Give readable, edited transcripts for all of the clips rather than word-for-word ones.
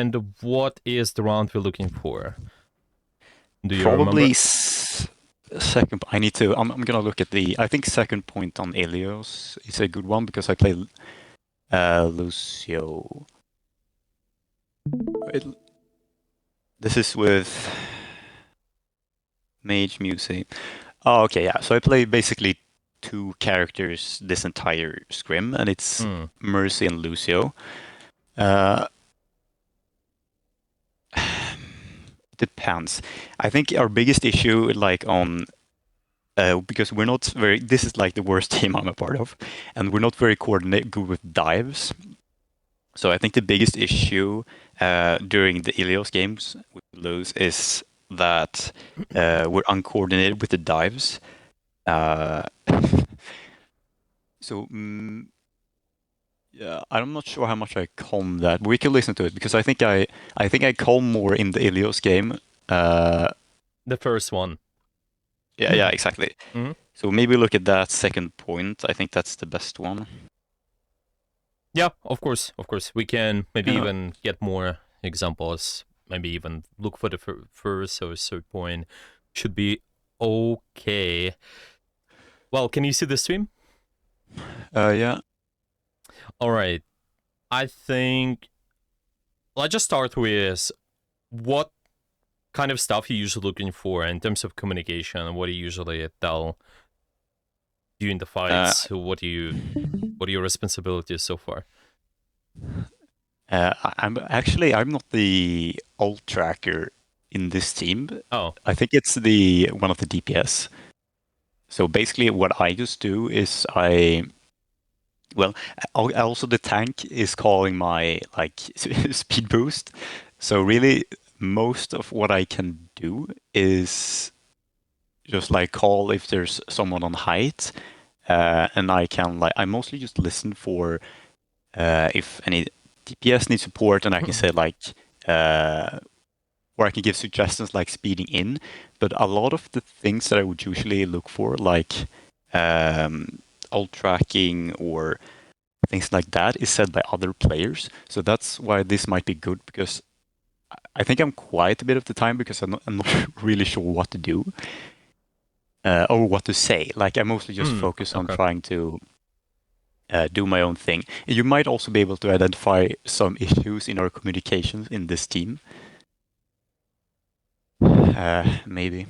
And what is the round we're looking for? Do you remember? Probably second. I need to. I'm gonna look at the. I think second point on Elios is a good one because I play Lucio. This is with Mage Music. Oh, okay, yeah. So I play basically two characters this entire scrim, and it's Mercy and Lucio. Depends. I think our biggest issue, like on, because we're not very. This is like the worst team I'm a part of, and we're not very good with dives. So I think the biggest issue during the Ilios games we lose is that we're uncoordinated with the dives. So yeah, I'm not sure how much I calm that. But we can listen to it because I think I calm more in the Ilios game. The first one. Yeah, exactly. So maybe look at that second point. I think that's the best one. Yeah, of course. We can maybe even get more examples. Maybe even look for the first or third point. Should be okay. Well, can you see the stream? Yeah. All right. I think let's just start with what kind of stuff you're usually looking for in terms of communication. What do you usually tell you in the fights? What are your responsibilities so far? I'm not the ult tracker in this team. Oh, I think it's the one of the DPS. So basically, what I just do is also the tank is calling my like speed boost. So really, most of what I can do is just like call if there's someone on height, and I mostly just listen for if any DPS needs support, and I can say like, or I can give suggestions like speeding in. But a lot of the things that I would usually look for, like ult tracking or things like that, is said by other players. So that's why this might be good because I think I'm quiet a bit of the time because I'm not really sure what to do or what to say. Like I mostly just focus on trying to do my own thing. You might also be able to identify some issues in our communications in this team. Maybe.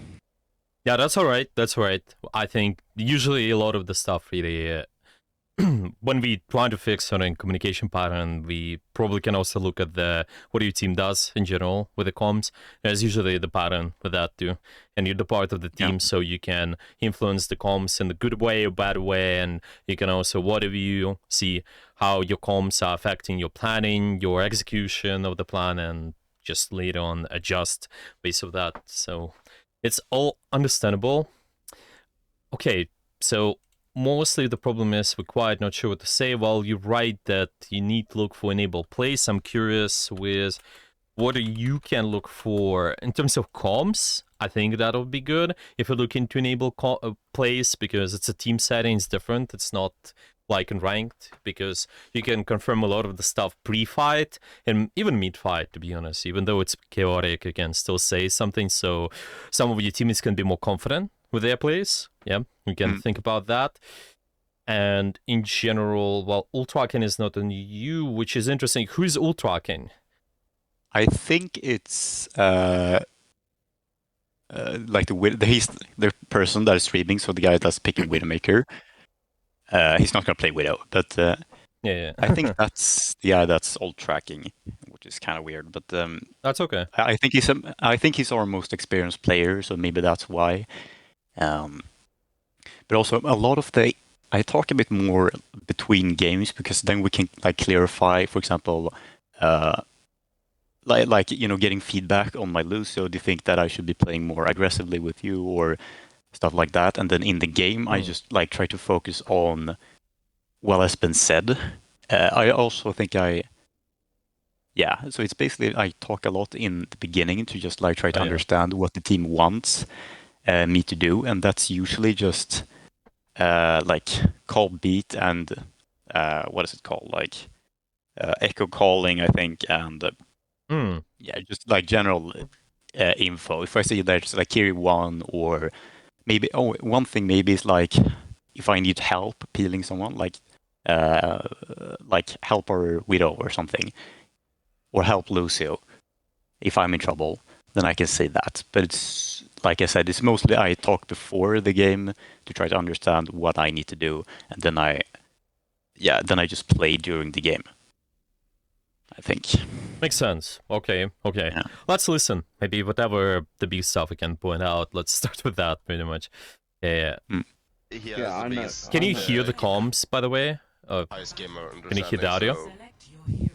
yeah, that's all right. I think usually a lot of the stuff really, when we try to fix certain communication pattern, we probably can also look at what your team does in general with the comms. There's usually the pattern with that too, and you're the part of the team, so you can influence the comms in the good way or bad way, and you can also, whatever you see, how your comms are affecting your planning, your execution of the plan, and just later on adjust based of that. So it's all understandable. Okay, so mostly the problem is we're quite not sure what to say. Well, you're right that you need to look for enable place. I'm curious with what you can look for in terms of comms. I think that'll be good if you look into enable place because it's a team setting, it's different. It's not like in ranked because you can confirm a lot of the stuff pre-fight and even mid-fight, to be honest. Even though it's chaotic, you can still say something, so some of your teammates can be more confident with their plays. Yeah, you can think about that. And in general, well, ultraking is not on you, which is interesting. Who's ultraking? I think it's like he's the person that is streaming, so the guy that's picking Widowmaker. He's not gonna play Widow, but yeah. I think that's the guy that's ult tracking, which is kind of weird. But that's okay. I think he's our most experienced player, so maybe that's why. But also a lot of I talk a bit more between games because then we can like clarify, for example, like getting feedback on my lose. So do you think that I should be playing more aggressively with you or stuff like that? And then in the game, I just like try to focus on what has been said. I also think so it's basically I talk a lot in the beginning to just like try to understand what the team wants me to do, and that's usually just like call beat and what is it called, like echo calling, I think, and Mm. Yeah, just like general info. If I see there's like carry one, or maybe one thing maybe is like if I need help peeling someone, like help our widow or something, or help Lucio if I'm in trouble, then I can say that. But it's like I said, it's mostly I talk before the game to try to understand what I need to do, and then I just play during the game, I think. Makes sense. Okay. Yeah. Let's listen. Maybe whatever the big stuff we can point out. Let's start with that pretty much. Yeah. Mm. He has Yeah, the I know. biggest, Can you know. hear the comms, by the way? highest gamer Can you hear the audio? understanding,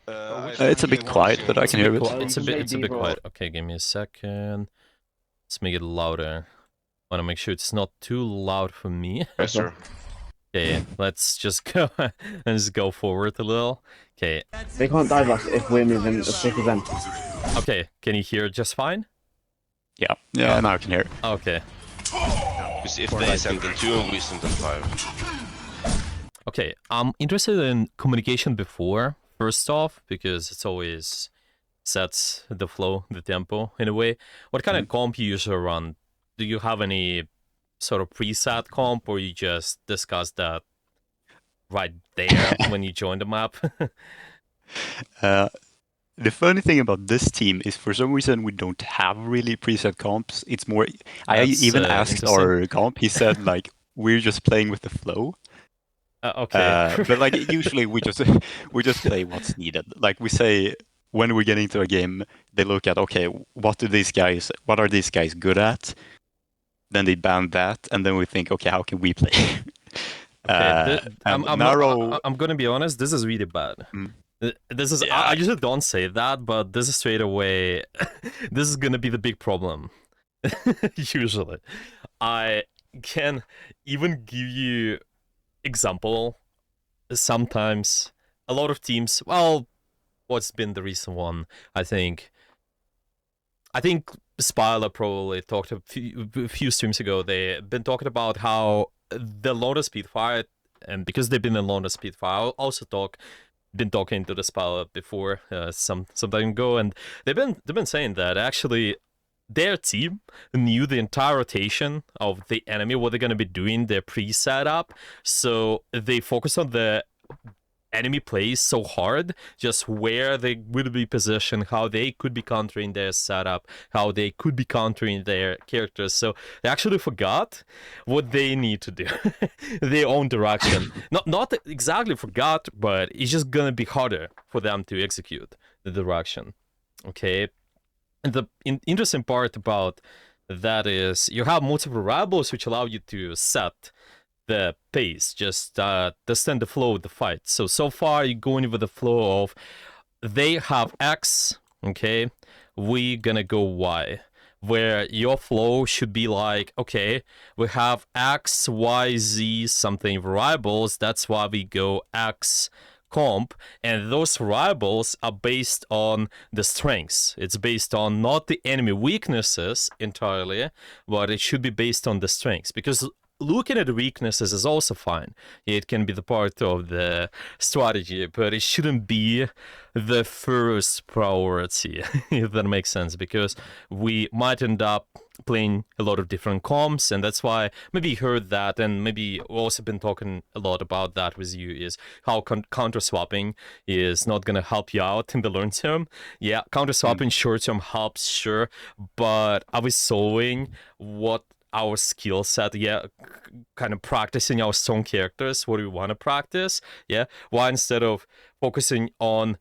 Okay. It's a bit quiet, but I can hear it. It's a bit quiet. Okay, give me a second. Let's make it louder. Want to make sure it's not too loud for me. Yes, sir. Okay, let's just go and just go forward a little. Okay. They can't dive us if we're moving as quick as them. Okay, can you hear just fine? Yeah, now I can hear. Okay. Because if they send in 2 and we send in 5. Okay, I'm interested in communication before, first off, because it's always sets the flow, the tempo, in a way. What kind of comp you usually run? Do you have any sort of preset comp, or you just discuss that right there when you join the map? The funny thing about this team is for some reason we don't have really preset comps. It's more. I even asked our comp. He said like we're just playing with the flow. Okay. But like usually we just play what's needed. Like we say when we get into a game, they look at okay, what are these guys good at? Then they ban that, and then we think, okay, how can we play? Okay, I'm narrow. I'm gonna be honest. This is really bad. This is I usually don't say that, but this is straight away. This is gonna be the big problem. Usually, I can even give you example. Sometimes a lot of teams. Well, what's been the recent one? I think Spyler probably talked a few streams ago. They've been talking about how the London Speedfire, and because they've been in London Speedfire, I'll also been talking to the Spyler before some time ago, and they've been saying that actually their team knew the entire rotation of the enemy, what they're gonna be doing, their pre-setup, so they focus on the enemy plays so hard, just where they would be positioned, how they could be countering their setup, how they could be countering their characters. So they actually forgot what they need to do, their own direction. Not exactly forgot, but it's just gonna be harder for them to execute the direction. Okay, and the interesting part about that is you have multiple variables which allow you to set the pace, just understand the flow of the fight. So far you're going with the flow of they have X, okay, we gonna go Y, where your flow should be like, okay, we have X, Y, Z something variables, that's why we go X comp, and those variables are based on the strengths. It's based on not the enemy weaknesses entirely, but it should be based on the strengths, because looking at the weaknesses is also fine. It can be the part of the strategy, but it shouldn't be the first priority, if that makes sense, because we might end up playing a lot of different comps, and that's why maybe you heard that, and maybe we've also been talking a lot about that with you, is how counter swapping is not going to help you out in the long term. Yeah, counter swapping short term helps, sure, but are we solving what our skill set, kind of practicing our strong characters, what we want to practice, why instead of focusing on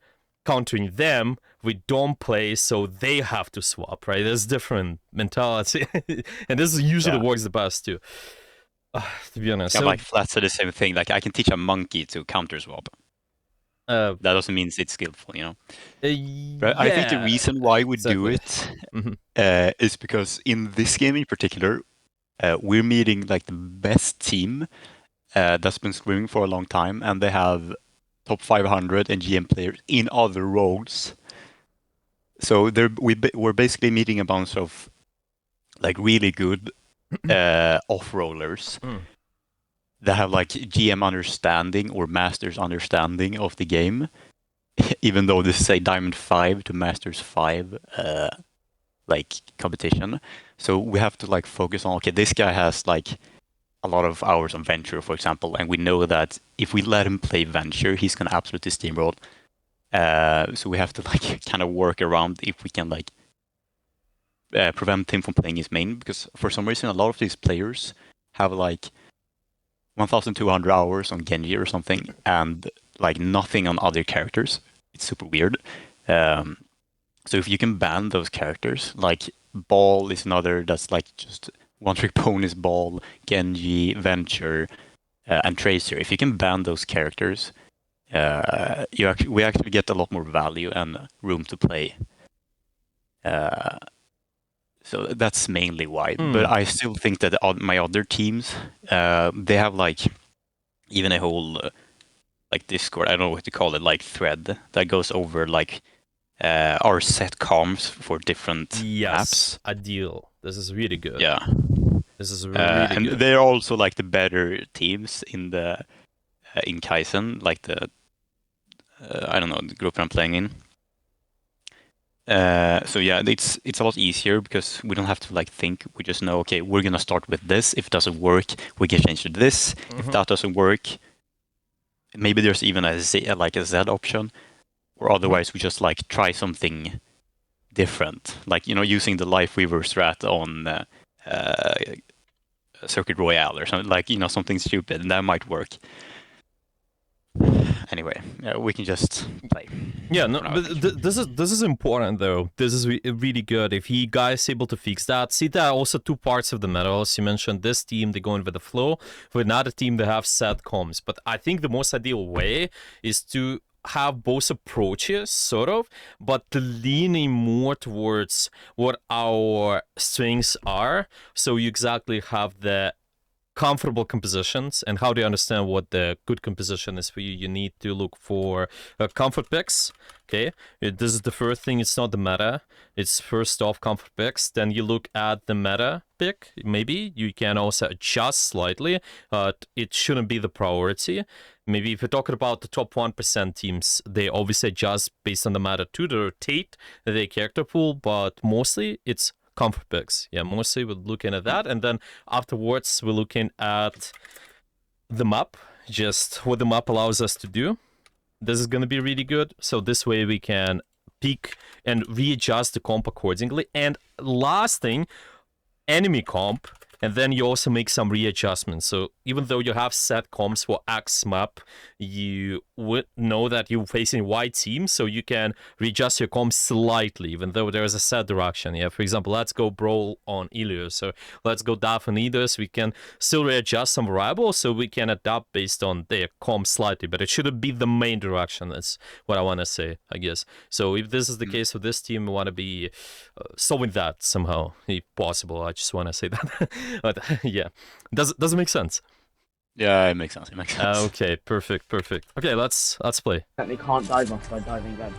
countering them, we don't play so they have to swap, right? There's different mentality, and this usually works the best too, to be honest. Yeah, like Flat said the same thing, like I can teach a monkey to counter swap. That doesn't mean it's skillful, you know. But I think the reason why we do it is because in this game in particular, we're meeting like the best team that's been scrimming for a long time, and they have top 500 and GM players in other roles. So we're basically meeting a bunch of like really good off-rollers that have like GM understanding or master's understanding of the game. even though this is a Diamond 5 to Masters 5 like competition. So we have to like focus on, okay, this guy has like a lot of hours on Venture, for example, and we know that if we let him play Venture, he's gonna absolutely steamroll. So we have to like kind of work around if we can like prevent him from playing his main, because for some reason a lot of these players have like 1,200 hours on Genji or something, and like nothing on other characters. It's super weird. So if you can ban those characters, like Ball is another that's like just one-trick ponies, Ball, Genji, Venture, and Tracer. If you can ban those characters, we actually get a lot more value and room to play. So that's mainly why. But I still think that my other teams, they have like even a whole like Discord, I don't know what to call it, like thread that goes over like our set comms for different maps. a deal. This is really good. Yeah. This is really And good. they're also like the better teams in the in Kaizen, like the I don't know, the group I'm playing in. So yeah, it's a lot easier because we don't have to like think. We just know, okay, we're gonna start with this. If it doesn't work, we can change to this. If that doesn't work, maybe there's even a Z option, or otherwise we just like try something different, like using the Life Weaver strat on Circuit Royale or something, like something stupid, and that might work. Anyway, we can just play. Yeah, no, but this is important though. This is really good. If he guys able to fix that, see that also two parts of the meta. As you mentioned, this team they going with the flow. For another team they have set comms. But I think the most ideal way is to have both approaches, sort of, but to leaning more towards what our strengths are. So you exactly have the comfortable compositions, and how do you understand what the good composition is for you? You need to look for comfort picks. Okay, this is the first thing. It's not the meta. It's first off comfort picks. Then you look at the meta pick. Maybe you can also adjust slightly, but it shouldn't be the priority. Maybe if you're talking about the top 1% teams, they obviously adjust based on the meta to rotate their character pool, but mostly it's comfort picks. Yeah, mostly we're looking at that, and then afterwards we're looking at the map, just what the map allows us to do. This is going to be really good. So this way we can peak and readjust the comp accordingly. And last thing, enemy comp. And then you also make some readjustments. So even though you have set comps for X map, you would know that you're facing Y team, so you can readjust your comp slightly, even though there is a set direction. Yeah, for example, let's go Brawl on Ilios, so let's go Daph on Eidos. We can still readjust some variables, so we can adapt based on their comp slightly, but it shouldn't be the main direction. That's what I want to say, I guess. So if this is the case for this team, we want to be solving that somehow, if possible. I just want to say that. But yeah, does it make sense? Yeah, it makes sense. Okay, perfect. Okay, let's play. They can't dive off by diving then.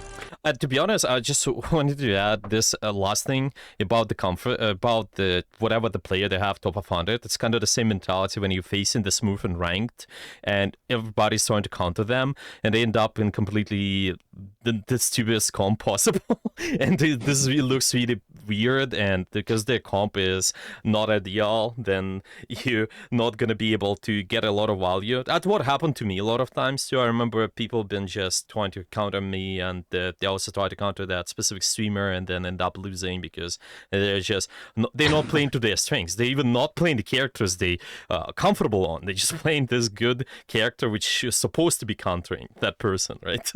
To be honest, I just wanted to add this last thing about the comfort, about the whatever the player they have top of 100. It's kind of the same mentality when you're facing the smooth and ranked, and everybody's trying to counter them, and they end up in completely the stupidest comp possible. And this really looks really weird, and because their comp is not ideal, then you're not gonna be able to get a lot of value. That's what happened to me a lot of times too. I remember people been just trying to counter me, and they also try to counter that specific streamer and then end up losing because they're just they're not playing to their strengths. They're even not playing the characters they comfortable on. They're just playing this good character which is supposed to be countering that person, right?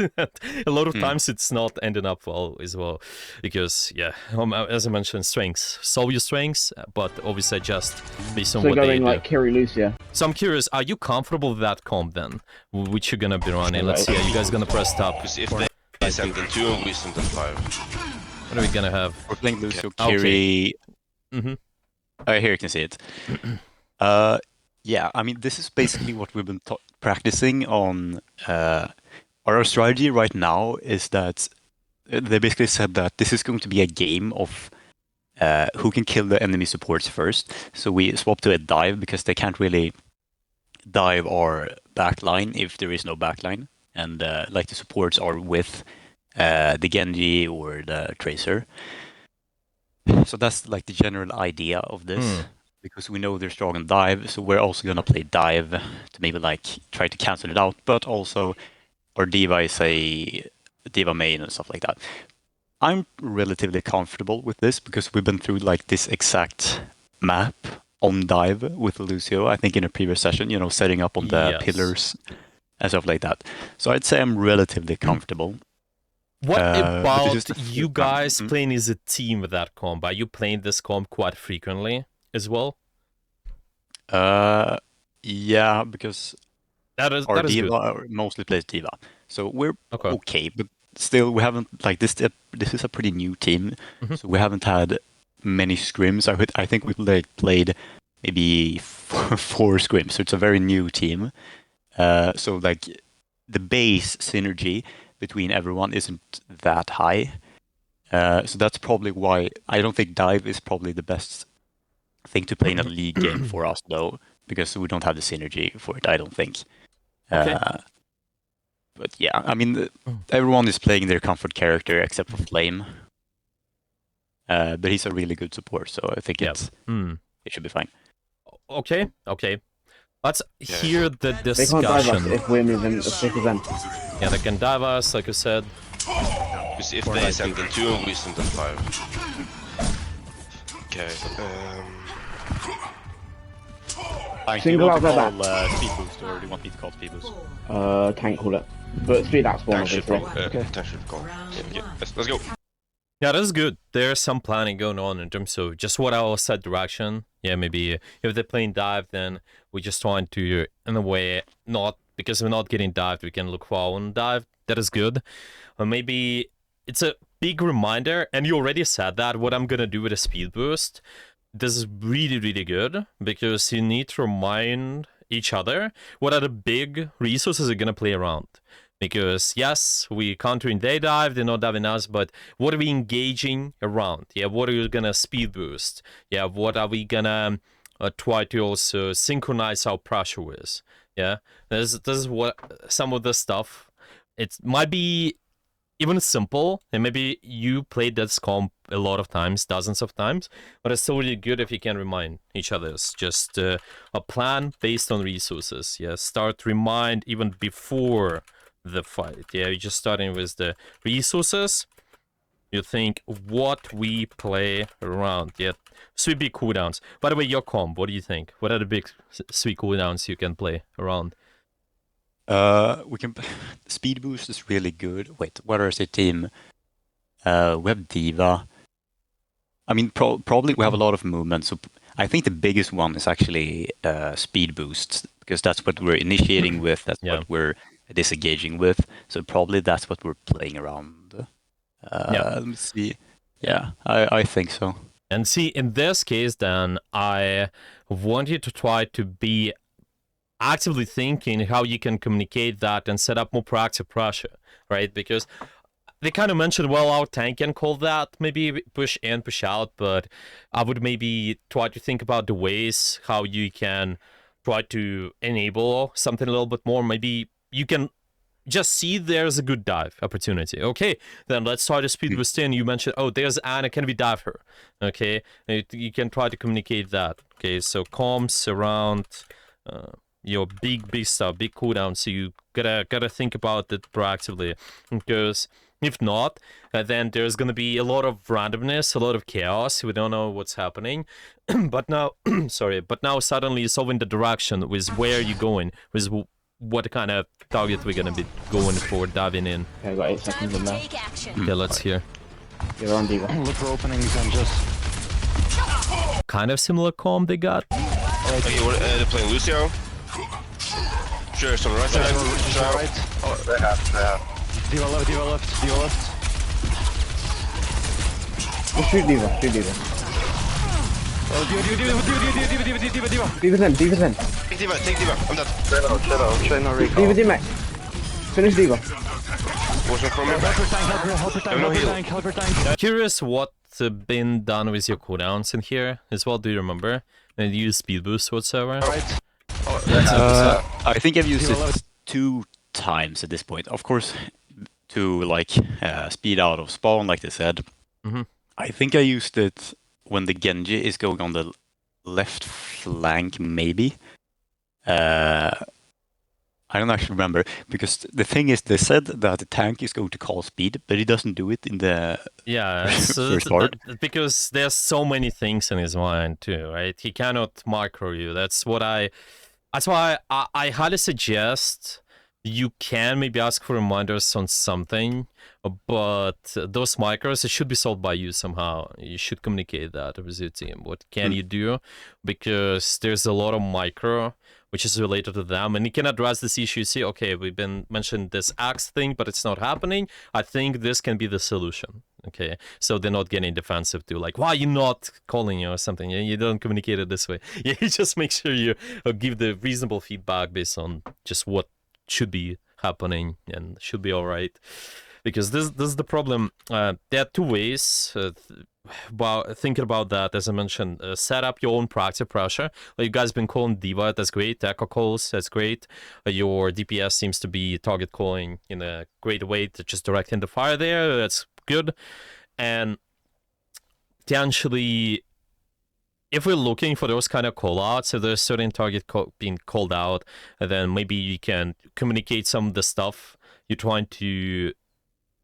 A lot of times it's not ending up well as well, because yeah, as I mentioned, strengths, solve your strengths, but obviously just based on So what they going do. like Kiri Lucia. So I'm curious, are you comfortable with that comp then, which you're gonna be running? Let's see, are you guys gonna press top? Because if they send in 2 and we send in 5. What are we gonna have? We're playing Lucio, Okay. Kiri. Mm-hmm. Here you can see it. Yeah, I mean, this is basically what we've been practicing on. Our strategy right now is that they basically said that this is going to be a game of who can kill the enemy supports first. So we swap to a dive because they can't really dive our backline if there is no backline. and like the supports are with the Genji or the Tracer. So that's like the general idea of this, because we know they're strong on dive, so we're also gonna play dive to maybe like try to cancel it out, but also our diva is a diva main and stuff like that. I'm relatively comfortable with this because we've been through like this exact map on dive with Lucio, I think in a previous session, you know, setting up on the pillars and stuff like that. So I'd say I'm relatively comfortable. What about you time. guys playing as a team with that comp? Are you playing this comp quite frequently as well? Yeah, because our diva mostly plays diva, so we're okay. But still, we haven't like this. This is a pretty new team, so we haven't had many scrims. I think we've like played maybe 4 scrims, so it's a very new team. So like the base synergy between everyone isn't that high. So that's probably why I don't think dive is probably the best thing to play in a league game for us, though, because we don't have the synergy for it, I don't think. Okay. But yeah, I mean, everyone is playing their comfort character except for Flame. But he's a really good support, so I think it should be fine. Okay. Let's hear the discussion. They can't dive us if we're moving as quick as them. Yeah, they can dive us, like you said. Because if they send in 2 and we send in 5. Okay. Single out their back. Speed boost, or do you want me to call speed boost? Can't call it. But speed out spawn, obviously. Tank should call. Yeah. Let's go. Yeah, that's good. There's some planning going on in terms of just what I will set direction. Yeah, maybe if they're playing dive, then we just trying to, in a way, not because we're not getting dived, we can look for our own dive. That is good. Or maybe it's a big reminder, and you already said that, what I'm gonna do with a speed boost. This is really, really good, because you need to remind each other what are the big resources you're gonna play around. Because yes, we countering their dive, they're not diving us, but what are we engaging around? Yeah, what are you gonna speed boost? Yeah, what are we gonna try to also synchronize our pressure with? Yeah, this is what some of the stuff. It might be even simple, and maybe you played this comp a lot of times, dozens of times, but it's still really good if you can remind each other. It's just a plan based on resources. Yeah, start remind even before the fight. Yeah, you're just starting with the resources. You think what we play around. Yeah, sweet big cooldowns. By the way, your comp, what do you think? What are the big sweet cooldowns you can play around? We can. Speed boost is really good. Wait, what is the team? We have diva. I mean, probably we have a lot of movement. So I think the biggest one is actually speed boosts, because that's what we're initiating with. That's what we're disengaging with. So probably that's what we're playing around. Let me see. Yeah, I think so. And see, in this case, then I want you to try to be actively thinking how you can communicate that and set up more proactive pressure, right? Because they kind of mentioned, well, our tank can call that, maybe push in, push out, but I would maybe try to think about the ways how you can try to enable something a little bit more. Maybe you can just see there's a good dive opportunity. Okay, then let's try to speed boost in. You mentioned, oh, there's Anna, can we dive her? Okay, you can try to communicate that. Okay, so comms around your big stuff, big cooldown. So you gotta think about it proactively, because if not, then there's gonna be a lot of randomness, a lot of chaos. We don't know what's happening. But now, but now suddenly solving the direction with where you're going, with what kind of target we're gonna be going for, diving in. Okay, I got 8 seconds in there. Yeah, let's hear. You're on diva. Look for openings and just... Kind of similar comp they got. Okay, they're playing Lucio. Sure, so right side. Right. Oh, they have. Diva left. Just shoot diva, Diva. Diva's in. Take Diva, I'm dead. Shadow, recall. Diva's in, mate. Finish diva. Watch out from me. Helper tank. Curious what's been done with your cooldowns in here as well. Do you remember? And you use speed boost whatsoever? Right. I think I've used it 2 times at this point. Of course, to like speed out of spawn, like they said. Mhm. I think I used it when the Genji is going on the left flank, maybe. I don't actually remember, because the thing is, they said that the tank is going to call speed, but he doesn't do it in the Yeah, first part. because there's so many things in his mind too, right? He cannot micro you. That's why I highly suggest you can maybe ask for reminders on something, but those micros, it should be solved by you somehow. You should communicate that with your team. What can you do? Because there's a lot of micro which is related to them, and you can address this issue. You see, okay, we've been mentioned this axe thing, but it's not happening. I think this can be the solution. Okay, so they're not getting defensive too, like, why are you not calling you or something? You don't communicate it this way. Yeah, you just make sure you give the reasonable feedback based on just what should be happening and should be all right. Because this is the problem. There are two ways. Thinking about that, as I mentioned, set up your own proactive pressure. Like you guys been calling Diva, that's great. Echo calls, that's great. Your DPS seems to be target calling in a great way to just direct into fire there. That's good. And potentially, if we're looking for those kind of callouts, if there's certain target being called out, then maybe you can communicate some of the stuff you're trying to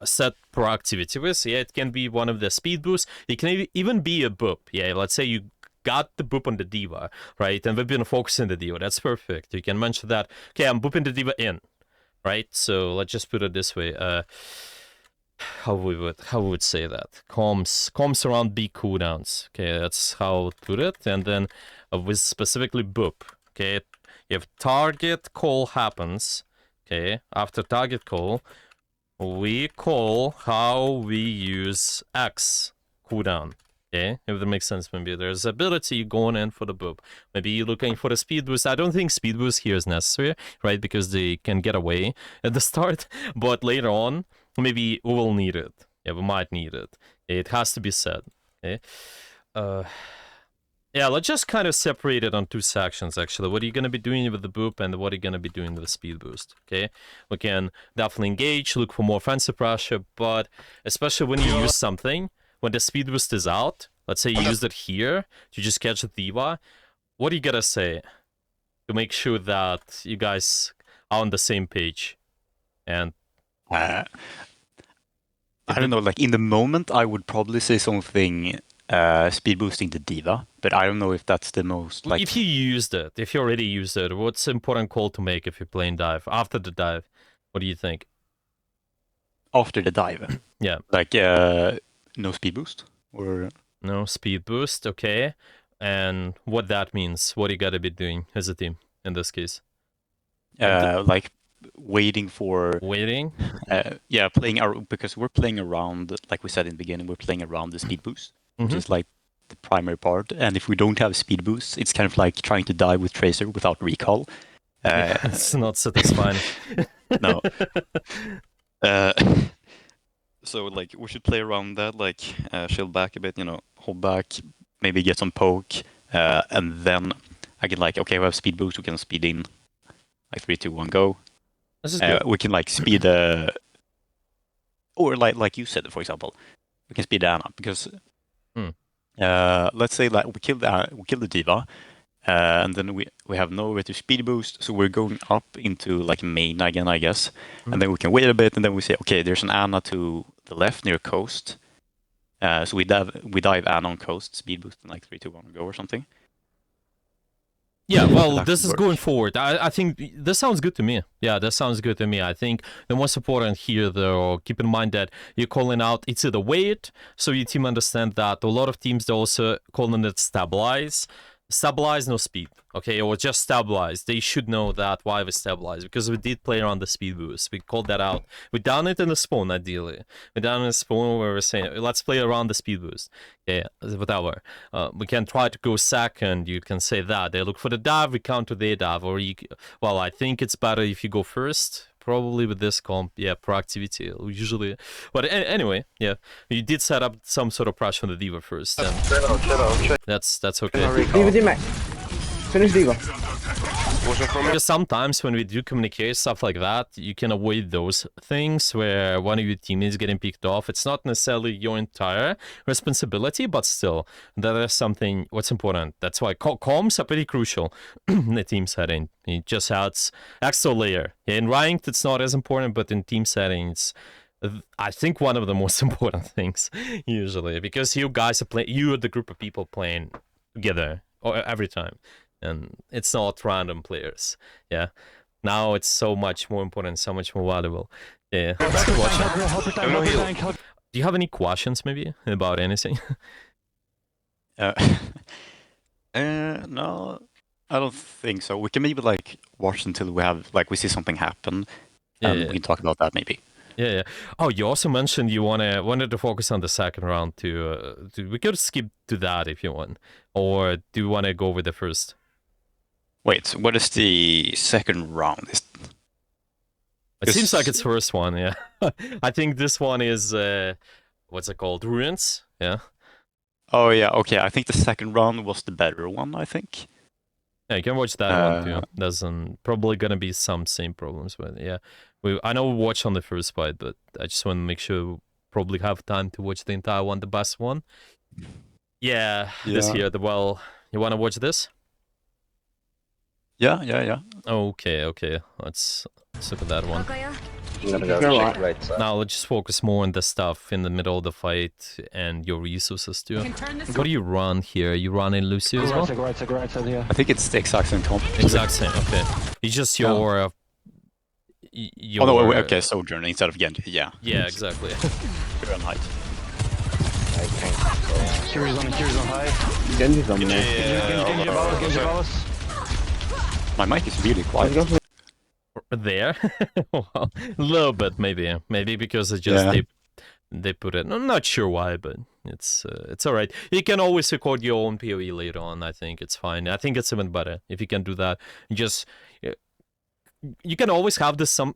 set proactivity with. Yeah, it can be one of the speed boosts. It can even be a boop. Yeah, let's say you got the boop on the Diva, right? And we've been focusing the Diva. That's perfect. You can mention that, okay, I'm booping the Diva in, right? So let's just put it this way. How we would say that? Comms around B cooldowns. Okay, that's how I would put it. And then with specifically boop. Okay, if target call happens, okay, after target call, we call how we use X cooldown. Okay, if that makes sense. Maybe there's ability going in for the boop. Maybe you're looking for the speed boost. I don't think speed boost here is necessary, right? Because they can get away at the start, but later on, maybe we will need it. Yeah, we might need it. It has to be said. Okay. Yeah, let's just kind of separate it on two sections, actually. What are you going to be doing with the boop and what are you going to be doing with the speed boost, okay? We can definitely engage, look for more offensive pressure, but especially when you use something, when the speed boost is out, let's say you used it here to just catch the Diva, what do you got to say to make sure that you guys are on the same page? And I don't know, like in the moment, I would probably say something speed boosting the Diva, but I don't know if that's the most like. If you used it, if you already used it, what's an important call to make if you're playing dive? After the dive, what do you think? After the dive? Yeah. Like no speed boost? Or no speed boost, okay. And what that means, what you gotta be doing as a team in this case? Like waiting for... Waiting? Yeah, because we're playing around, like we said in the beginning, we're playing around the speed boost. Which is like the primary part, and if we don't have speed boost, it's kind of like trying to dive with Tracer without recall. It's not satisfying. No. So like we should play around that, like shield back a bit, hold back, maybe get some poke, and then I can like, okay, we have speed boost, we can speed in, like 3, 2, 1, go. This is good. We can like speed, or like you said, for example, we can speed Anna because. Let's say like we kill the Diva, and then we have nowhere to speed boost, so we're going up into like main again, I guess, and then we can wait a bit, and then we say, okay, there's an Anna to the left near coast, so we dive Anna on coast, speed boost in like 3, 2, 1, go or something. Yeah, well, this is going forward. I think this sounds good to me. Yeah, that sounds good to me. I think the most important here, though, keep in mind that you're calling out, it's either wait, so your team understand that. A lot of teams, they're also calling it stabilize. Stabilize, no speed, okay? Or just stabilize. They should know that why we stabilize, because we did play around the speed boost. We called that out. We done it in the spawn, ideally. We done it in the spawn where we're saying, let's play around the speed boost. Okay, whatever. We can try to go second, you can say that. They look for the dive, we counter their dive. Or well, I think it's better if you go first. Probably with this comp, yeah, proactivity usually. But anyway, yeah, you did set up some sort of pressure on the Diva first. And that's okay. Diva teammate. Finish Diva. Pushing from it. Because sometimes when we do communicate stuff like that, you can avoid those things where one of your teammates getting picked off. It's not necessarily your entire responsibility, but still, that is something what's important. That's why comms are pretty crucial in the team setting. It just adds extra layer. In ranked, it's not as important, but in team settings, I think one of the most important things usually, because you guys are playing, you are the group of people playing together every time, and it's not random players. Yeah, now it's so much more important, so much more valuable. Yeah. Do you have any questions maybe about anything? No, I don't think so. We can maybe like watch until we see something happen, and we can talk about that maybe. Yeah. Oh, you also mentioned you wanted to focus on the second round too. We could skip to that if you want, or do you want to go with the first? Wait, what is the second round? It seems like it's first one. Yeah, I think this one is what's it called? Ruins. Yeah. Oh yeah, okay. I think the second round was the better one. I think. Yeah, you can watch that one too. There's probably gonna be some same problems with it. Yeah. I know we watched on the first fight, but I just want to make sure we probably have time to watch the entire one, the best one. Yeah. This here, well, you want to watch this? Yeah. Okay. Let's look at that one. I'm gonna go check right side. Now let's just focus more on the stuff in the middle of the fight and your resources too. What do you run here? You run in Lucio as well? Right side, yeah. I think it's the exact same comp. Exact same, okay. It's just your... Oh no, okay, Sojourner instead of Genji, yeah. Yeah, exactly. You're on height. Kiri's on high. Genji's on me. Genji Ballas. My mic is really quiet. Let's go for There? Well, a little bit, maybe because it just they put it. I'm not sure why, but it's all right. You can always record your own POE later on. I think it's fine. I think it's even better if you can do that. You can always have this some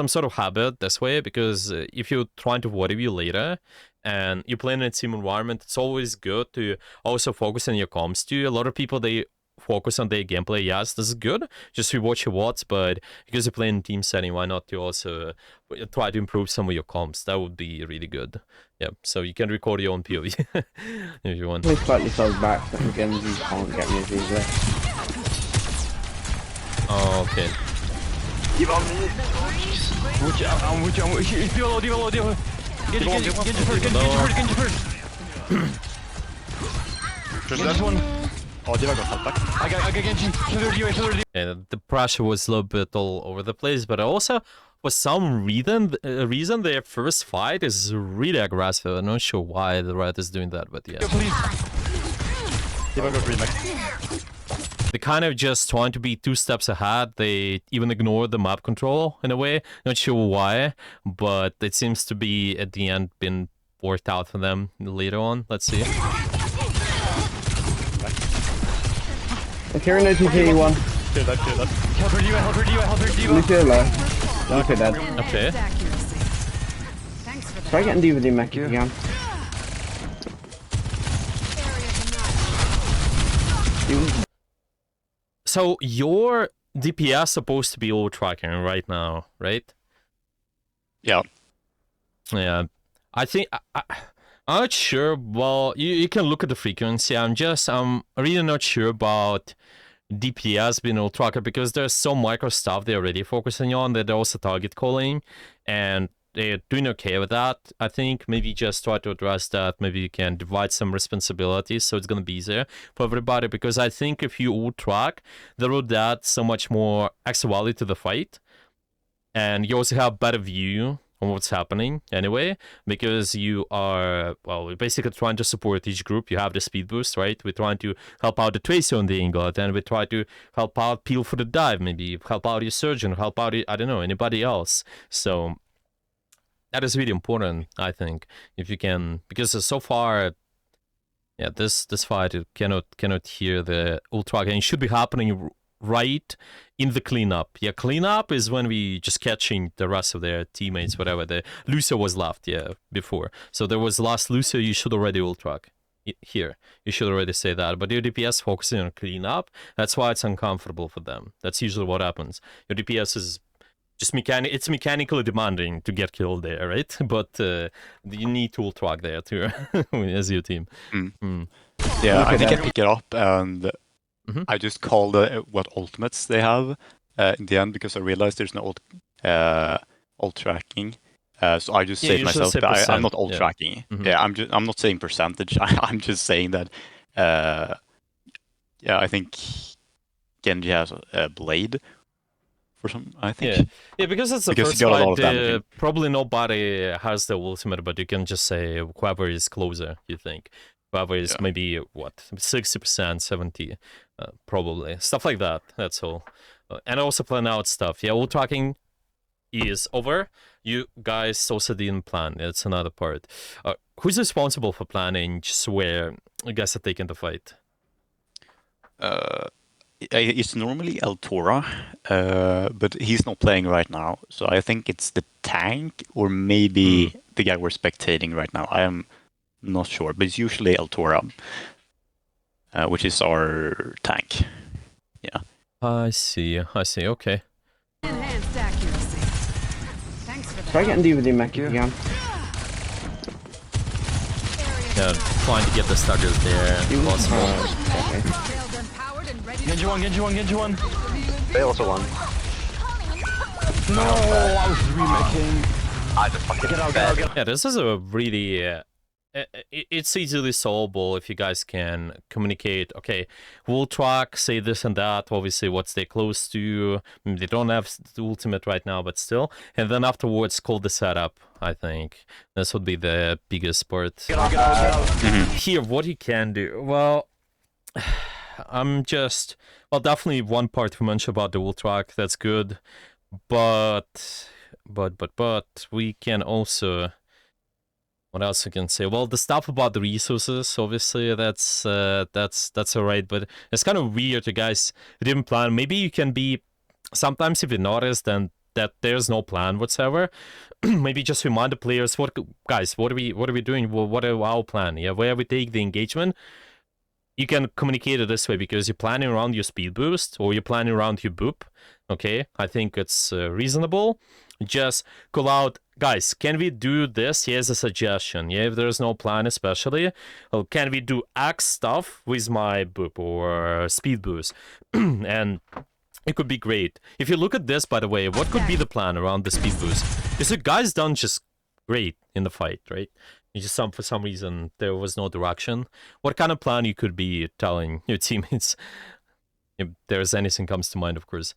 sort of habit this way, because if you're trying to avoid you later and you're playing in a team environment, it's always good to also focus on your comms too. A lot of people, they focus on their gameplay. Yes, this is good, just rewatch your watts, but because you're playing in team setting, why not to also try to improve some of your comms? That would be really good. Yeah, so you can record your own POV if you want. Play slightly fell back, so Genji can't get me as easily. Oh, okay. I'm with you. Diva low. Genji first. Just one. Oh, Diva got held back. I got Genji. Kill Yeah, the pressure was a little bit all over the place, but also for some reason their first fight is really aggressive. I'm not sure why the Red is doing that, but yeah. Diva got remixed. They kind of just trying to be 2 steps ahead. They even ignore the map control in a way. Not sure why, but it seems to be at the end been worked out for them later on. Let's see. Kieran no TP, one. Kill that. Help her Diva. Lucio low. Lucio dead. Okay. Try getting Diva D-Mech if you can. So your DPS supposed to be all tracking right now, right? Yeah. Yeah. I think I'm not sure. Well, you can look at the frequency. I'm really not sure about DPS being all tracker, because there's some micro stuff they're already focusing on. That they're also target calling, and they're doing okay with that. I think maybe just try to address that. Maybe you can divide some responsibilities so it's gonna be easier for everybody, because I think if you all track, that would add so much more extra value to the fight, and you also have better view on what's happening anyway, because you are, well, we're basically trying to support each group. You have the speed boost, right? We're trying to help out the Tracer on the Ingot, and we try to help out Peel for the dive, maybe help out your Surgeon, help out, I don't know, anybody else. So that is really important, I think, if you can, because so far, yeah, this fight, you cannot hear the ultra, and it should be happening right in the cleanup. Yeah, cleanup is when we just catching the rest of their teammates, whatever. The Lucio was left, yeah, before. So there was last Lucio, you should already ult track here. You should already say that. But your DPS focusing on cleanup, that's why it's uncomfortable for them. That's usually what happens. Your DPS is just it's mechanically demanding to get killed there, right? But you need to ult track there too as your team. Yeah, Look I at think I that. pick it up and I just called what ultimates they have in the end because I realized there's no ult tracking. So I just Yeah, say you to should myself say that I'm percent, not ult yeah. tracking. Yeah, I'm not saying percentage. I'm just saying that. Yeah, I think Genji has a blade for some. I think. Yeah, because it's the Because he first got a lot fight, of damage in. probably nobody has the ultimate, but you can just say whoever is closer, you think. Whoever is Yeah. maybe, what, 60%, 70, probably. Stuff like that, that's all. And also plan out stuff. Yeah, ult tracking is over. You guys also didn't plan. It's another part. Who's responsible for planning just where you guys are taking the fight? It's normally El Tora, but he's not playing right now. So I think it's the tank or maybe the guy we're spectating right now. I am not sure, but it's usually El Tora, which is our tank. Yeah. I see, okay. Enhanced accuracy. Thanks for Try getting DVD mech if you can. Yeah, trying to get the staggers there if possible. Okay. Build empowered and ready to Genji one, Genji one, Genji one. They also won. No, I was remaking. I just fucking Get out, bet. get out, get Yeah, this is a really it's easily solvable if you guys can communicate. Okay, we'll track, say this and that. Obviously, what stay close to. They don't have the ultimate right now, but still. And then afterwards, call the setup. I think this would be the biggest part. out, get out, get out. Here, what you can do. Well, definitely one part we mentioned about the ult track. That's good, but we can also. What else I can say? Well, the stuff about the resources, obviously, that's alright. But it's kind of weird, you guys didn't plan. Maybe you can be. Sometimes, if you notice, then that there's no plan whatsoever. Maybe just remind the players, what are we doing? What are our plan? Yeah, where we take the engagement. You can communicate it this way because you're planning around your speed boost or you're planning around your boop. Okay, I think it's reasonable. Just call out, guys, can we do this? Here's a suggestion. Yeah, if there's no plan especially, well, can we do X stuff with my boop or speed boost? And it could be great. If you look at this, by the way, what could be the plan around the speed boost? Because the guy's done just great in the fight, right? Just for some reason there was no direction. What kind of plan you could be telling your teammates? If there's anything comes to mind, of course.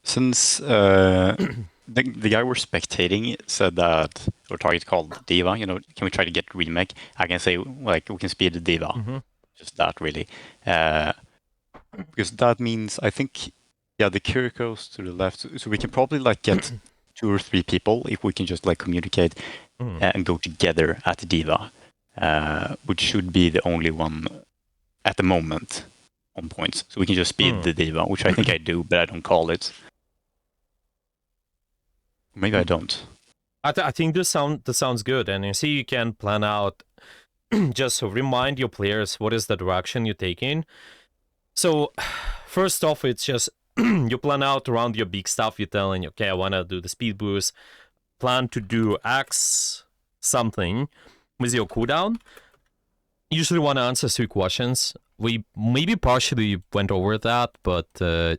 Since the guy we're spectating said that our target called Diva, can we try to get remake? I can say like we can speed the Diva, just that really, because that means I think the Kirikos to the left, so we can probably like get 2 or 3 people if we can just like communicate and go together at the Diva, which should be the only one at the moment on points. So we can just speed the Diva, which I think I do, but I don't call it. Maybe I don't. I think this sounds good, and you see you can plan out. Just to remind your players what is the direction you're taking. So first off, it's just you plan out around your big stuff. You're telling, okay, I want to do the speed boost. Plan to do X something with your cooldown. Usually want to answer 3 questions. We maybe partially went over that, but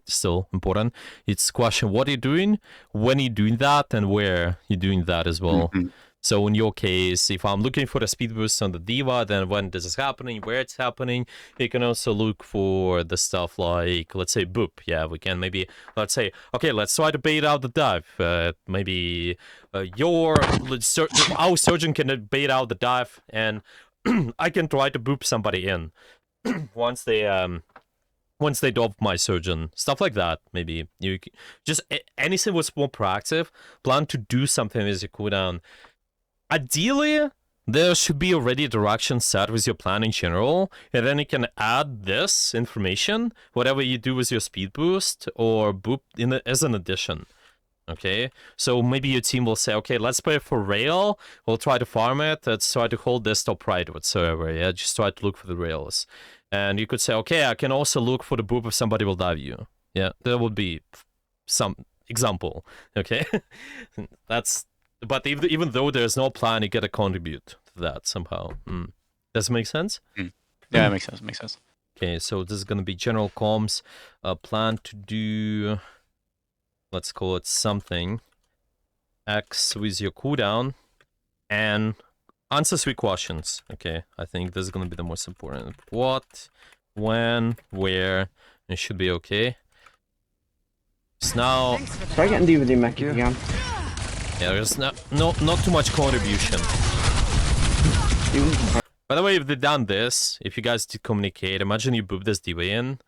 still important. It's question, what are you doing, when you're doing that, and where you're doing that as well. So in your case, if I'm looking for the speed boost on the Diva, then when this is happening, where it's happening, you can also look for the stuff like, let's say, boop. Yeah, we can maybe, let's say, okay, let's try to bait out the dive. Maybe our surgeon can bait out the dive, and I can try to boop somebody in once they dope my surgeon, stuff like that. Maybe you just anything was more proactive. Plan to do something with your cooldown. Ideally, there should be already a direction set with your plan in general, and then you can add this information, whatever you do with your speed boost or boop as an addition. Okay, so maybe your team will say, okay, let's play for rail. We'll try to farm it. Let's try to hold this top right whatsoever. Yeah, just try to look for the rails. And you could say, okay, I can also look for the boop if somebody will dive you. Yeah, that would be some example. Okay, that's. But even though there's no plan, you gotta contribute to that somehow. Does it make sense? Yeah, it makes sense. Makes sense. Okay, so this is gonna be general comms. Plan to do. Let's call it something. X with your cooldown and answer 3 questions. Okay, I think this is gonna be the most important. What, when, where? It should be okay. So now, Try getting DVD mech again. yeah, there's not too much contribution. By the way, if they done this, if you guys did communicate, imagine you boop this diva in.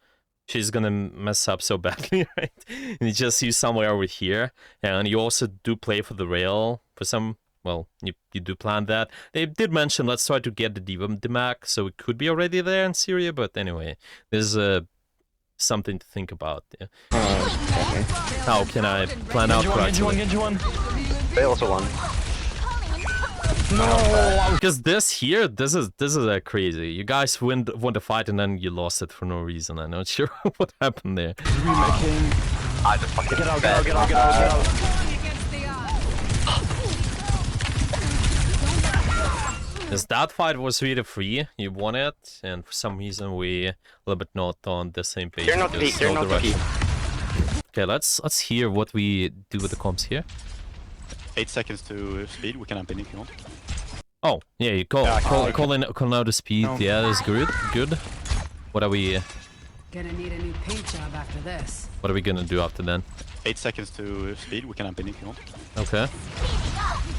She's gonna mess up so badly, right? And you just use somewhere over here, and you also do play for the rail for some. Well, you do plan that. They did mention let's try to get the diva demac, so it could be already there in Syria. But anyway, there's something to think about. Yeah. Okay. How can I plan out correctly? Genji one. They also won. Because this is crazy. You guys won the fight and then you lost it for no reason. I'm not sure what happened there. Remaking. I just fucking Get out. Against the odds. Because that fight was really free. You won it, and for some reason we a little bit not on the same page. They're not because P. They're no not P. direction. Okay, let's hear what we do with the comms here. 8 seconds to speed. We can amp in if you want. Oh, yeah, you call out the speed. No. Yeah, that's good. What are we Gonna need a new paint job after this. gonna do after then? 8 seconds to speed. We can amp in if you want. Okay.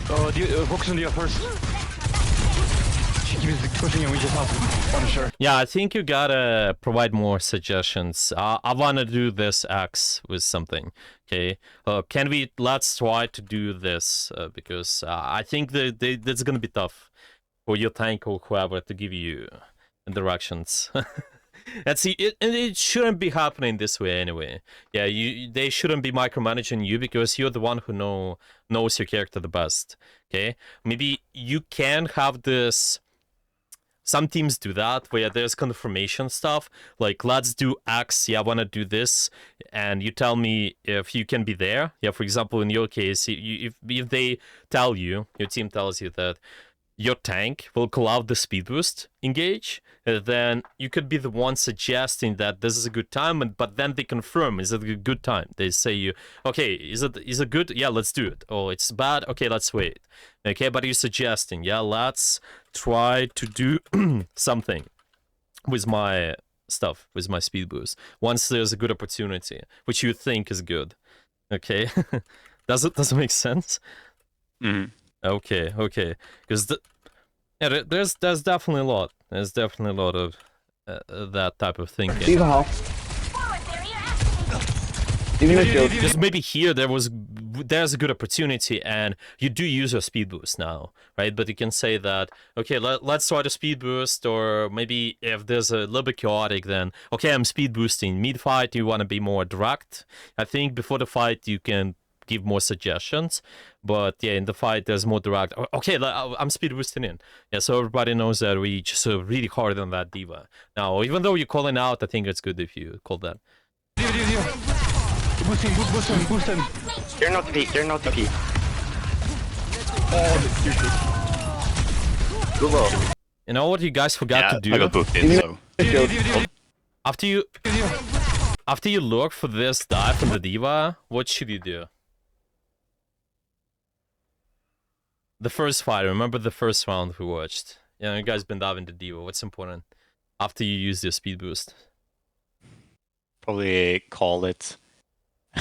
Focus on the first. She keeps pushing and we just have to punish her. Yeah, I think you gotta provide more suggestions. I wanna do this X with something. Okay, let's try to do this because I think that's gonna be tough for your tank or whoever to give you directions. And see, it shouldn't be happening this way anyway. Yeah, they shouldn't be micromanaging you because you're the one who knows your character the best. Okay, maybe you can have this. Some teams do that, where there's confirmation stuff, like, let's do X, yeah, I want to do this, and you tell me if you can be there. Yeah, for example, in your case, if they tell you, your team tells you that your tank will call out the speed boost engage, then you could be the one suggesting that this is a good time, but then they confirm, is it a good time? They say you, okay, is it good? Yeah, let's do it. Oh, it's bad? Okay, let's wait. Okay, but you're suggesting, yeah, let's try to do something with my stuff, with my speed boost, once there's a good opportunity, which you think is good. Okay, does it make sense? Mm-hmm. Okay, because there's definitely a lot. There's definitely a lot of that type of thinking. Leave a house. Even if you're Because maybe here there's a good opportunity and you do use your speed boost now, right? But you can say that, okay, let's try the speed boost, or maybe if there's a little bit chaotic, then okay, I'm speed boosting. Mid fight, you want to be more direct. I think before the fight you can give more suggestions, but yeah, in the fight there's more direct. Okay, I'm speed boosting in. Yeah, so everybody knows that we just really hard on that diva. Now, even though you're calling out, I think it's good if you call that. Boost him. They're not P. They're not P. Go low. You know what you guys forgot to do? I got booked in, so. After you look for this dive from the diva, what should you do? The first fight, remember the first round we watched? Yeah, you guys been diving the diva. What's important? After you use your speed boost. Probably call it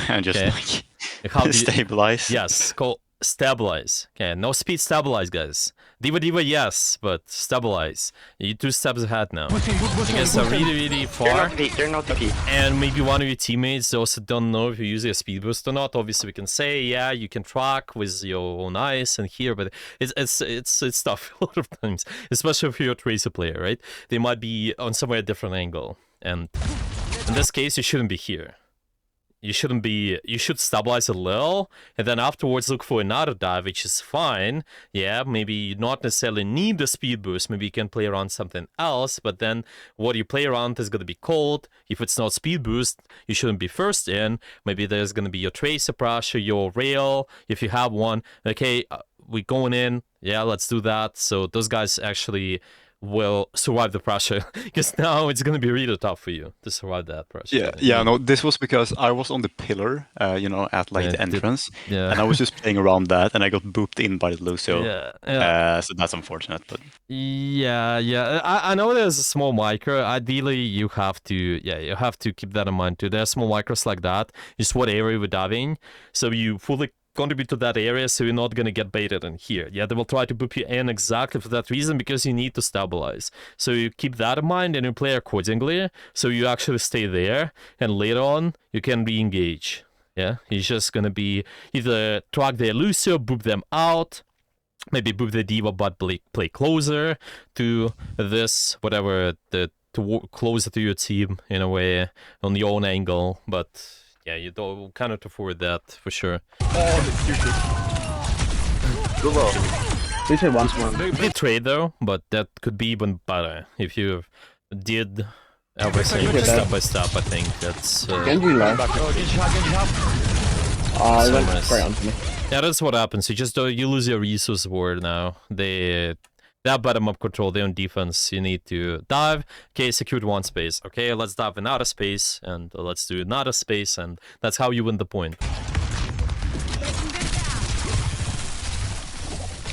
and just Okay. like How do you- stabilize. Yes, call stabilize. Okay, no speed stabilize, guys. Diva, yes, but stabilize. You're 2 steps ahead now. Boost You him. guys are really They're far. not P. They're not P. And maybe one of your teammates also don't know if you're using a speed boost or not. Obviously, we can say, yeah, you can track with your own eyes and here, but it's tough a lot of times, especially if you're a tracer player, right? They might be on somewhere different angle, and in this case, you shouldn't be here. you should stabilize a little, and then afterwards look for another dive, which is fine. Yeah, maybe you not necessarily need the speed boost. Maybe you can play around something else, but then what you play around is going to be cold. If it's not speed boost, you shouldn't be first in. Maybe there's going to be your tracer pressure, your rail, if you have one. Okay, we're going in. Yeah, let's do that. So those guys actually will survive the pressure, because now it's going to be really tough for you to survive that pressure. No, this was because I was on the pillar, at like the entrance, Yeah. and I was just playing around that, and I got booped in by the Lucio. Yeah. So that's unfortunate, but Yeah. I know there's a small micro. Ideally, you have to keep that in mind too. There are small micros like that. Just what area we're diving, so you fully contribute to that area, so you're not going to get baited in here. Yeah, they will try to boop you in exactly for that reason, because you need to stabilize. So you keep that in mind and you play accordingly, so you actually stay there, and later on you can re-engage. Yeah, he's just going to be either track their Lucio, boop them out, maybe boop the Diva, but play closer to this, whatever, closer to your team in a way, on your own angle, but yeah, you don't cannot afford that for sure. Go low. We said once more. You did trade though, but that could be even better if you did everything step by step. I think that's Genji low. Oh, Genji half. He went nice. straight onto me. yeah, that's what happens. You just you lose your resource ward now. They have bottom up control. They're on defense. You need to dive. Okay, secured one space. Okay, let's dive another space, and let's do another space, and that's how you win the point.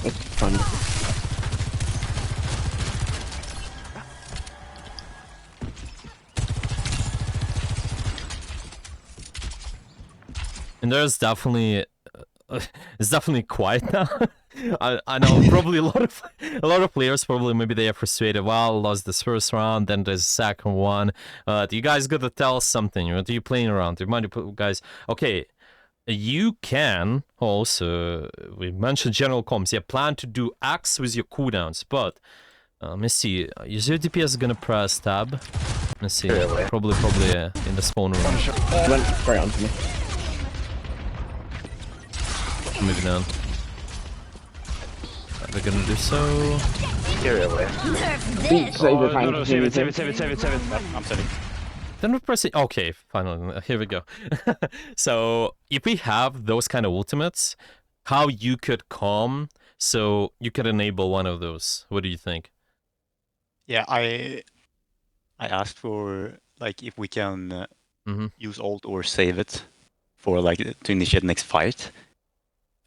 It's fun. And there's definitely it's definitely quiet now. I know probably a lot of players probably maybe they are frustrated. Well, lost this first round, then there's the second one. You guys gotta tell us something. What are you playing around? Remind you guys. Okay, you can also, we mentioned general comms. Yeah, plan to do X with your cooldowns, but let me see. Is your DPS gonna press tab? Let's see. Probably in the spawn room. He went straight onto me. Moving on. We're gonna do so. Carry away. Save the time No, to save it, do save it, save it, save it, save it. I'm setting. Then we're pressing. Okay, finally, here we go. So if we have those kind of ultimates, how you could calm, so you could enable one of those. What do you think? Yeah, I asked for like if we can use ult or save it for like to initiate next fight,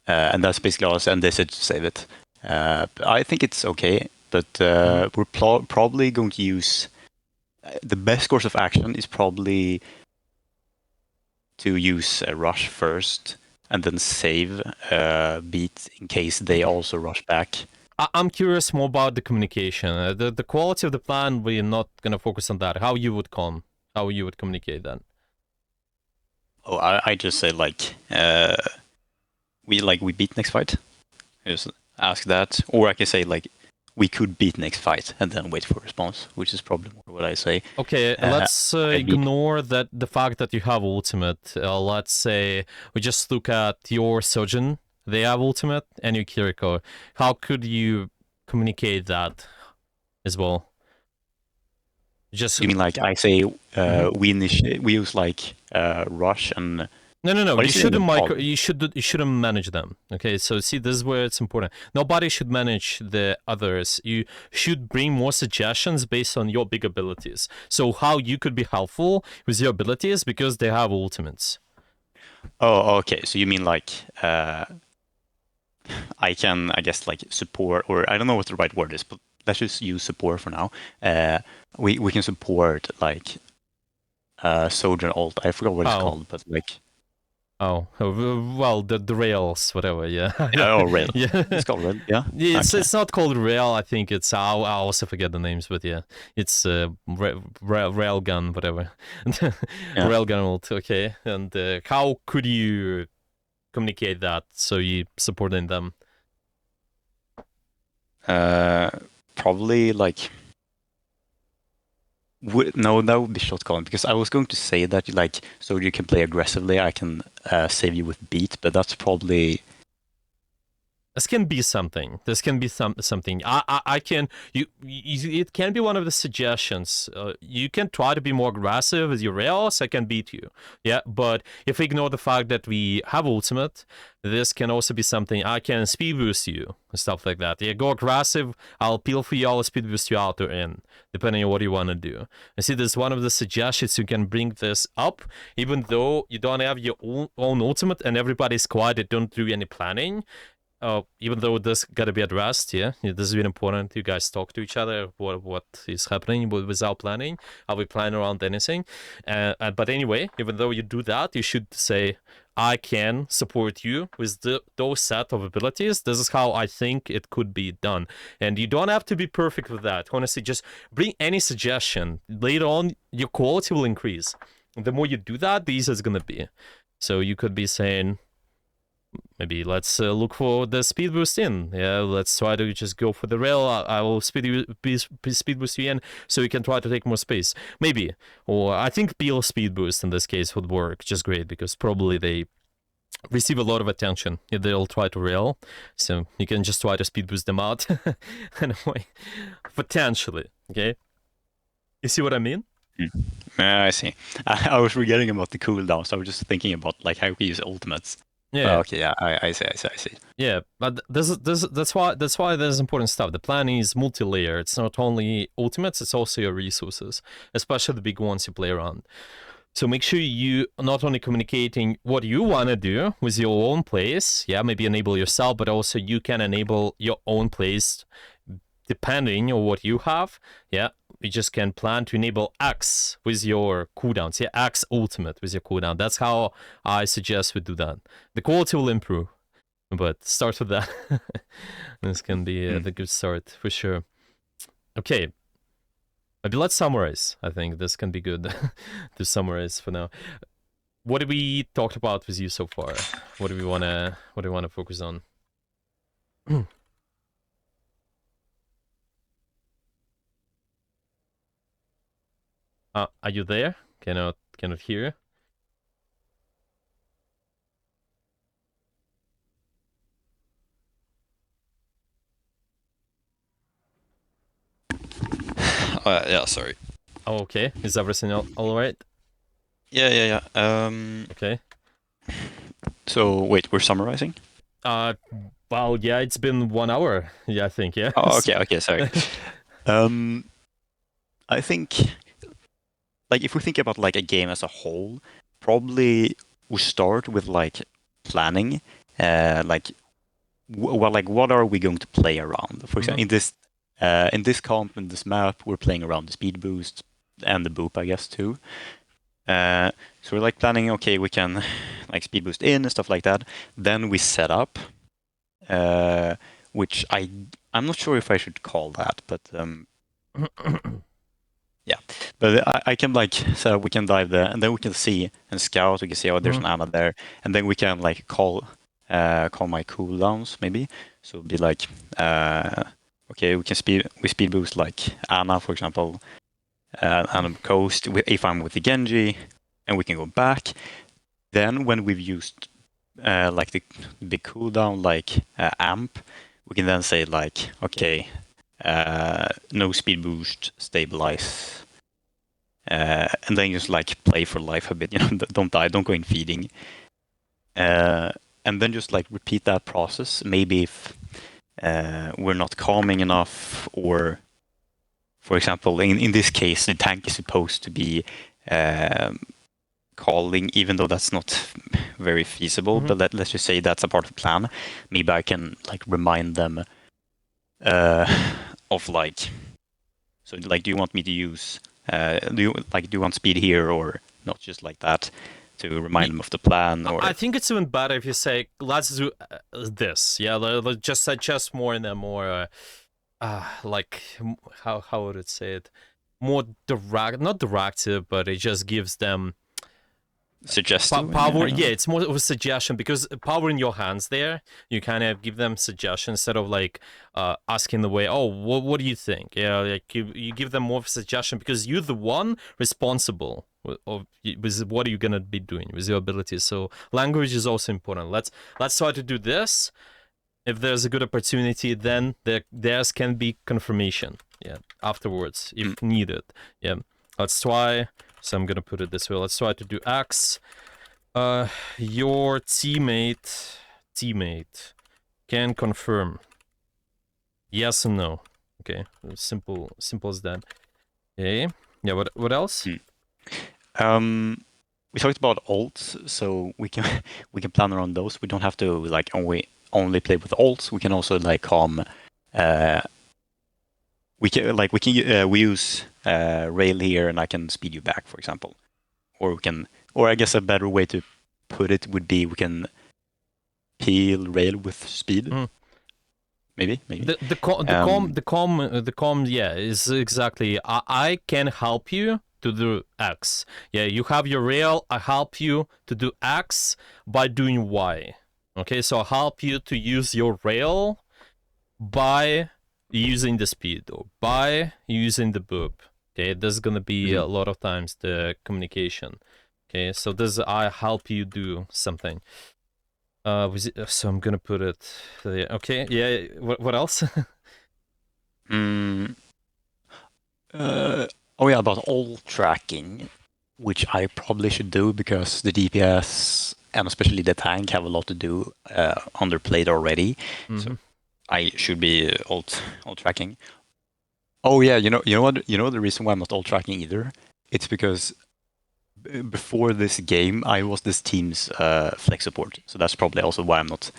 and that's basically all. And they said to save it. I think it's okay, but we're probably going to use the best course of action is probably to use a rush first and then save beat in case they also rush back. I'm curious more about the communication. The quality of the plan, we're not gonna focus on that. How you would calm, how you would communicate that. Oh, I just say like we beat next fight. I just ask that, or I can say like we could beat next fight and then wait for a response, which is probably more what I say. Okay, let's ignore that the fact that you have ultimate. Let's say we just look at your Sojourn. They have ultimate and your Kiriko. How could you communicate that as well? Just You mean like I say we use like rush and No. What You is it in shouldn't the you shouldn't manage them. Okay, so see, this is where it's important. Nobody should manage the others. You should bring more suggestions based on your big abilities. So how you could be helpful with your abilities because they have ultimates. Oh, okay. So you mean like I can, I guess, like support, or I don't know what the right word is, but let's just use support for now. We can support like Sojourn ult. I forgot what it's called, but like. Oh, well, the rails, whatever, yeah. Oh, rail. Yeah. It's called rail, yeah? It's not called rail, I think it's, I also forget the names, but yeah. It's railgun, whatever. Railgun ult, okay. And how could you communicate that so you supporting them? Probably like No, that would be shot calling, because I was going to say that like, so you can play aggressively, I can save you with beat, but that's probably This can be something. This can be something. I can it can be one of the suggestions. You can try to be more aggressive with your rails. I can beat you. Yeah, but if we ignore the fact that we have ultimate, this can also be something. I can speed boost you and stuff like that. Yeah, go aggressive. I'll peel for you. I'll speed boost you out or in, depending on what you want to do. I see this is one of the suggestions. You can bring this up, even though you don't have your own ultimate and everybody's quiet. They don't do any planning. Even though this got to be addressed, yeah, this is really important. You guys talk to each other. What is happening without planning? Are we planning around anything? But anyway, even though you do that, you should say, "I can support you with those set of abilities. This is how I think it could be done." And you don't have to be perfect with that. Honestly, just bring any suggestion. Later on, your quality will increase. The more you do that, the easier it's gonna be. So you could be saying, maybe let's look for the speed boost in. Yeah, let's try to just go for the rail. I will speed boost you in, so you can try to take more space. Maybe, or I think peel speed boost in this case would work just great, because probably they receive a lot of attention. Yeah, they'll try to rail, so you can just try to speed boost them out. Anyway, potentially. Okay, you see what I mean? Yeah, I see. I was forgetting about the cooldowns. I was just thinking about like how we use ultimates. Yeah. Okay, yeah, I see. Yeah, but that's why there's important stuff. The planning is multi-layer. It's not only ultimates, it's also your resources, especially the big ones you play around. So make sure you are not only communicating what you want to do with your own plays, yeah, maybe enable yourself, but also you can enable your own plays depending on what you have. Yeah, you just can plan to enable X with your cooldowns. Yeah, X ultimate with your cooldown. That's how I suggest we do that. The quality will improve, but start with that. This can be the good start for sure. Okay, maybe let's summarize. I think this can be good to summarize for now. What did we talked about with you so far? What do we wanna focus on? Are you there? Cannot hear. Yeah, sorry. Oh, okay. Is everything all right? Yeah. Okay. So wait, we're summarizing? Well, yeah, it's been 1 hour. Yeah, I think. Yeah. Oh, okay, sorry. I think, like, if we think about like a game as a whole, probably we start with like planning, like, well, like what are we going to play around? For example, in this comp, in this map, we're playing around the speed boost and the boop, I guess, too. So we're like planning, okay, we can like speed boost in and stuff like that. Then we set up, which I'm not sure if I should call that, but yeah. But I can like, so we can dive there, and then we can see and scout. We can see, oh, there's an Ana there, and then we can like call my cooldowns maybe. So it'd be like, okay, we speed boost like Ana, for example, and coast if I'm with the Genji, and we can go back. Then when we've used like the big cooldown like amp, we can then say like, okay, no speed boost, stabilize, and then just like play for life a bit. You know, don't die, don't go in feeding, and then just like repeat that process. Maybe if we're not calming enough, or for example, in this case, the tank is supposed to be calling, even though that's not very feasible. But let's just say that's a part of the plan. Maybe I can like remind them of like, so like, do you want me to use do you want speed here, or not, just like that, to remind them of the plan? Or I think it's even better if you say, let's do this. Yeah, let's just suggest more in a more like, how would it say it, more direct, not directive, but it just gives them suggestive. Power, yeah, it's more of a suggestion because power in your hands there. You kind of give them suggestions instead of like asking the way, oh, what do you think? Yeah, like you give them more of a suggestion because you're the one responsible with what are you gonna be doing with your abilities. So language is also important. Let's try to do this. If there's a good opportunity, then theirs can be confirmation. Yeah, afterwards if needed. Yeah, let's try. So I'm gonna put it this way. Let's try to do X. Your teammate can confirm. Yes and no. Okay, simple as that. Okay. Yeah. What else? We talked about ults, so we can plan around those. We don't have to like only play with ults. We can also like we use rail here, and I can speed you back, for example. Or I guess a better way to put it would be we can peel rail with speed. Maybe. The com, yeah, is exactly. I can help you to do X. Yeah, you have your rail. I help you to do X by doing Y. Okay, so I help you to use your rail by using the speed or by using the boop. Okay, there's gonna be a lot of times the communication. Okay, so this I help you do something. So I'm gonna put it. Okay, yeah. What else? Oh yeah, about ult tracking, which I probably should do because the DPS and especially the tank have a lot to do underplayed already. So I should be ult tracking. Oh yeah, you know the reason why I'm not ult tracking either. It's because before this game I was this team's flex support, so that's probably also why I'm not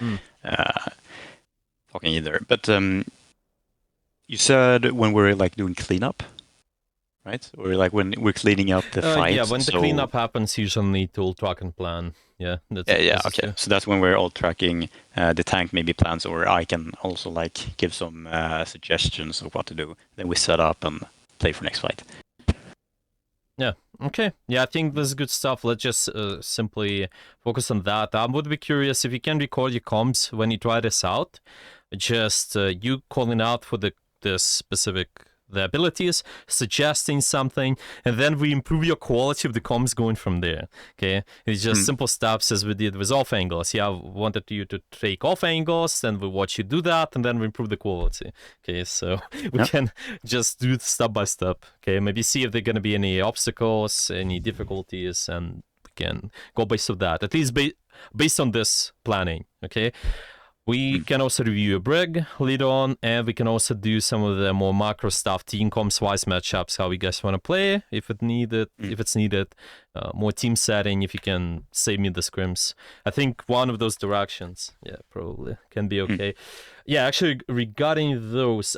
talking either. But you said when we're like doing cleanup, right? Or like when we're cleaning up the fight. Yeah, when the cleanup happens, usually need to ult track and plan. Yeah, okay. So that's when we're all tracking the tank maybe plans, or I can also like give some suggestions of what to do. Then we set up and play for next fight. Yeah. Okay. Yeah, I think this is good stuff. Let's just simply focus on that. I would be curious if you can record your comms when you try this out. Just you calling out for the specific the abilities, suggesting something, and then we improve your quality of the comms going from there. Okay, it's just simple steps as we did with off angles. Yeah, I wanted you to take off angles, then we watch you do that, and then we improve the quality. Okay, so we can just do it step by step. Okay, maybe see if there are gonna be any obstacles, any difficulties, and we can go based on that. At least based on this planning. Okay. We can also review a brig later on, and we can also do some of the more macro stuff, team comms wise matchups, how you guys want to play, if it's needed, more team setting, if you can save me the scrims. I think one of those directions, yeah, probably can be okay. Yeah, actually, regarding those,